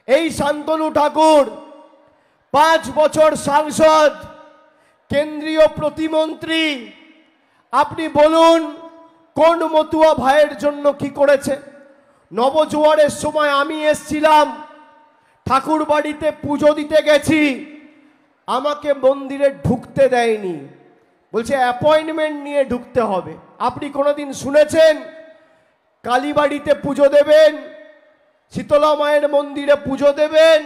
এই শান্তনু ঠাকুর 5 বছর সাংসদ, কেন্দ্রীয় প্রতিমন্ত্রী। আপনি বলুন কোন মতুয়া ভাইয়ের জন্য কি করেছে? নবজোয়ারের সময় আমি এসেছিলাম, ঠাকুর বাড়িতে পুজো দিতে গেছি, আমাকে মন্দিরে ঢুকতে দেয়নি, বলছে অ্যাপয়েন্টমেন্ট নিয়ে ঢুকতে হবে। আপনি কোনোদিন শুনেছেন কালীবাড়িতে পুজো দেবেন, শীতলা মায়ের মন্দিরে পুজো দেবেন,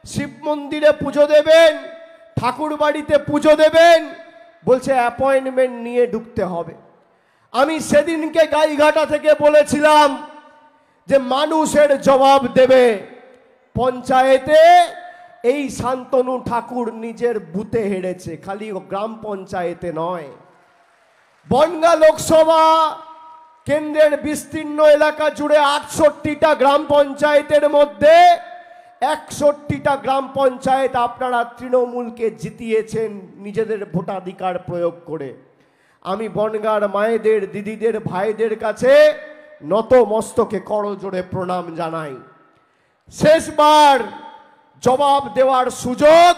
শিব মন্দিরে পুজো দেবেন, ঠাকুর বাড়িতে পুজো দেবেন, বলছে অ্যাপয়েন্টমেন্ট নিয়ে ঢুকতে হবে? আমি সেদিনকে গাইঘাটা থেকে বলেছিলাম যে মানুষের জবাব দেবে। পঞ্চায়েতে এই শান্তনু ঠাকুর নিজের বুথে হেরেছে, খালি গ্রাম পঞ্চায়েতে নয়। বনগাঁ লোকসভা কেন্দ্রের বিস্তীর্ণ এলাকা জুড়ে 68টা গ্রাম পঞ্চায়েতের মধ্যে 61টা গ্রাম পঞ্চায়েত আপনারা তৃণমূলকে জিতিয়েছেন নিজেদের ভোটাধিকার প্রয়োগ করে। আমি বনগাঁর মায়েদের, দিদিদের, ভাইদের কাছে নত মস্তকে করজোড়ে প্রণাম জানাই। শেষবার জবাব দেওয়ার সুযোগ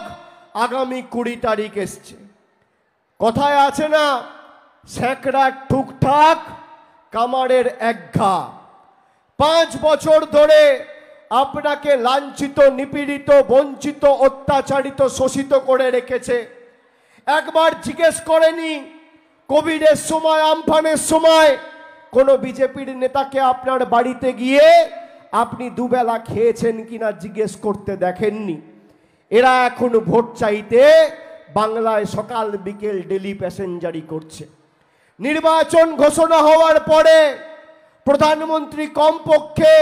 আগামী 20 তারিখ এসছে। কথায় আছে না, স্যাঁকড়া ঠুকঠাক কামারের একঘা। 5 বছর ধরে আপনাকে লাঞ্ছিত, নিপীড়িত, বঞ্চিত, অত্যাচারিত, শোষিত করে রেখেছে। একবার জিজ্ঞেস করেনি কোভিডের সময়, আমফানের সময় কোনো বিজেপির নেতাকে আপনার বাড়িতে গিয়ে আপনি দুবেলা খেয়েছেন কিনা জিজ্ঞেস করতে দেখেননি? এরা এখন ভোট চাইতে বাংলায় সকাল বিকেল ডেলি প্যাসেঞ্জারি করছে। নির্বাচন ঘোষণা হওয়ার পরে প্রধানমন্ত্রী কমপক্ষে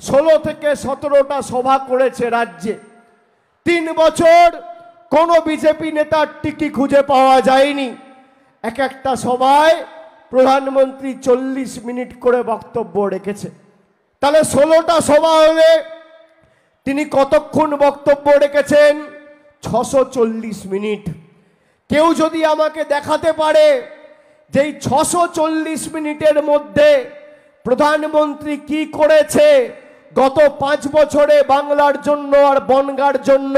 16 থেকে 17টা সভা করেছে রাজ্যে। 3 বছর কোনো বিজেপি নেতার টিকি খুঁজে পাওয়া যায়নি। এক একটা সভায় প্রধানমন্ত্রী 40 মিনিট করে বক্তব্য রেখেছে। তাহলে 16টা সভা হলে তিনি কতক্ষণ বক্তব্য রেখেছেন? 640 মিনিট। কেউ যদি আমাকে দেখাতে পারে যে এই 640 মিনিটের মধ্যে প্রধানমন্ত্রী কি করেছে গত 5 বছরে বাংলার জন্য আর বনগাঁর জন্য,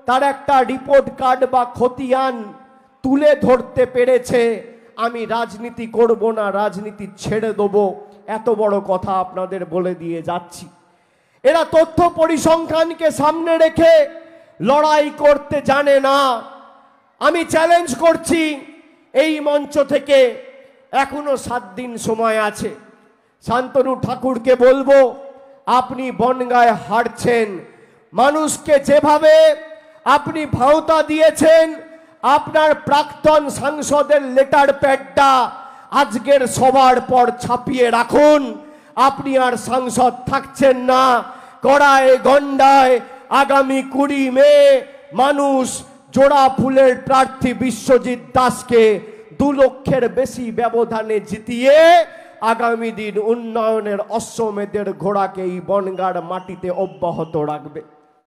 তার একটা রিপোর্ট কার্ড বা খতিয়ান তুলে ধরতে পেরেছে, আমি রাজনীতি করব না, রাজনীতি ছেড়ে দেবো, এত বড় কথা আপনাদের বলে দিয়ে যাচ্ছি। এরা তথ্য পরিসংখ্যানকে সামনে রেখে লড়াই করতে জানে না। আমি চ্যালেঞ্জ করছি এই মঞ্চ থেকে, এখনো 7 দিন সময় আছে। শান্তনু ঠাকুরকে বলবো, আপনি বনগাঁয় হারছেন। মানুষকে যেভাবে আপনি ভাওতা দিয়েছেন, আপনার প্রাক্তন সাংসদের লেটার প্যাডটা আজকের সবার পর ছাপিয়ে রাখুন। আপনি আর সাংসদ থাকছেন না। গড়ায় গন্ডায় আগামী 20 মে মানুষ জোড়া ফুলের প্রার্থী বিশ্বজিৎ দাসকে 2 লক্ষের বেশি ব্যবধানে জিতিয়ে আগামী দিন উন্নয়নের অশ্বমেধের ঘোড়াকে এই বনগাঁর মাটিতে অব্যাহত রাখবে।